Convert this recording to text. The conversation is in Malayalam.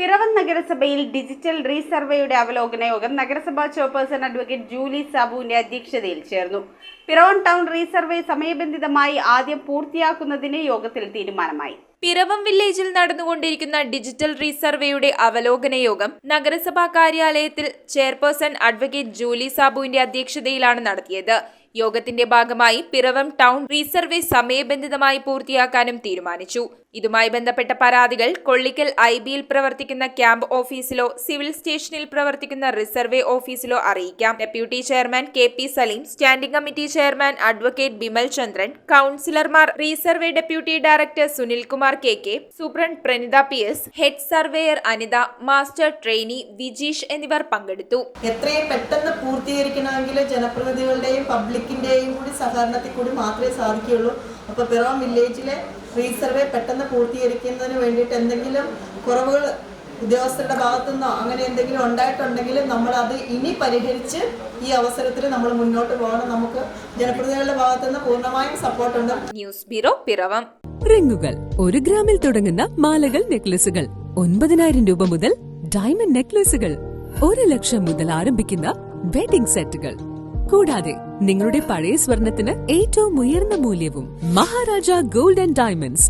പിറവം നഗരസഭയിൽ ഡിജിറ്റൽ റീസർവേയുടെ അവലോകന യോഗം നഗരസഭാ ചെയർപേഴ്സൺ അഡ്വക്കേറ്റ് ജൂലി സാബുവിന്റെ അധ്യക്ഷതയിൽ ചേർന്നു. പിറവം ടൗൺ റീസർവേ സമയബന്ധിതമായി ആദ്യം പൂർത്തിയാക്കുന്നതിന് യോഗത്തിൽ തീരുമാനമായി. പിറവം വില്ലേജിൽ നടന്നുകൊണ്ടിരിക്കുന്ന ഡിജിറ്റൽ റീസർവേയുടെ അവലോകന യോഗം നഗരസഭാ കാര്യാലയത്തിൽ ചെയർപേഴ്സൺ അഡ്വക്കേറ്റ് ജൂലി സാബുവിന്റെ അധ്യക്ഷതയിലാണ് നടത്തിയത്. യോഗത്തിന്റെ ഭാഗമായി പിറവം ടൗൺ റീസർവേ സമയബന്ധിതമായി പൂർത്തിയാക്കാനും തീരുമാനിച്ചു. ഇതുമായി ബന്ധപ്പെട്ട പരാതികൾ കൊള്ളിക്കൽ IBയിൽ പ്രവർത്തിക്കുന്ന ക്യാമ്പ് ഓഫീസിലോ സിവിൽ സ്റ്റേഷനിൽ പ്രവർത്തിക്കുന്ന റിസർവേ ഓഫീസിലോ അറിയിക്കാം. Deputy chairman KP Saleem, standing committee chairman advocate Bimal Chandran, കൌൺസിലർമാർ, resurvey deputy director Sunilkumar KK, superintendent Pranitha PS, head surveyor Anitha, master trainee Vijeesh എന്നിവർ പങ്കെടുത്തു. എത്രയും പെട്ടെന്ന് പൂർത്തീകരിക്കണമെങ്കിൽ ജനപ്രതിനിധികളുടെയും പബ്ലിക്കിന്റെയും കൂടി സഹകരണത്തിൽ കൂടി മാത്രമേ സാധിക്കുകയുള്ളൂ. അപ്പോൾ പിറവം വില്ലേജിലെ റീസർവേ പെട്ടെന്ന് പൂർത്തീകരിക്കുന്നതിന് വേണ്ടിയിട്ട് എന്തെങ്കിലും കുറവുകൾ ഉദ്യോഗസ്ഥരുടെ ഭാഗത്തുനിന്നോ അങ്ങനെ എന്തെങ്കിലും ഉണ്ടായിട്ടുണ്ടെങ്കിൽ നമ്മൾ അത് ഇനി പരിഹരിച്ച് ഈ അവസരത്തിൽ നമ്മൾ മുന്നോട്ട് പോകണം. നമുക്ക് ജനപ്രതിനിധികളുടെ ഭാഗത്തുനിന്ന് പൂർണ്ണമായും സപ്പോർട്ടുണ്ട്. News bureau, Piravom. റിങ്ങുകൾ 1 ഗ്രാമിൽ തുടങ്ങുന്ന മാലകൾ, നെക്ലസുകൾ 9,000 രൂപ മുതൽ ഡയമണ്ട് നെക്ലസുകൾ 1 ലക്ഷം മുതൽ ആരംഭിക്കുന്ന വെഡിംഗ് സെറ്റുകൾ, കൂടാതെ നിങ്ങളുടെ പഴയ സ്വർണത്തിന് ഏറ്റവും ഉയർന്ന മൂല്യവും. Maharaja gold and diamonds,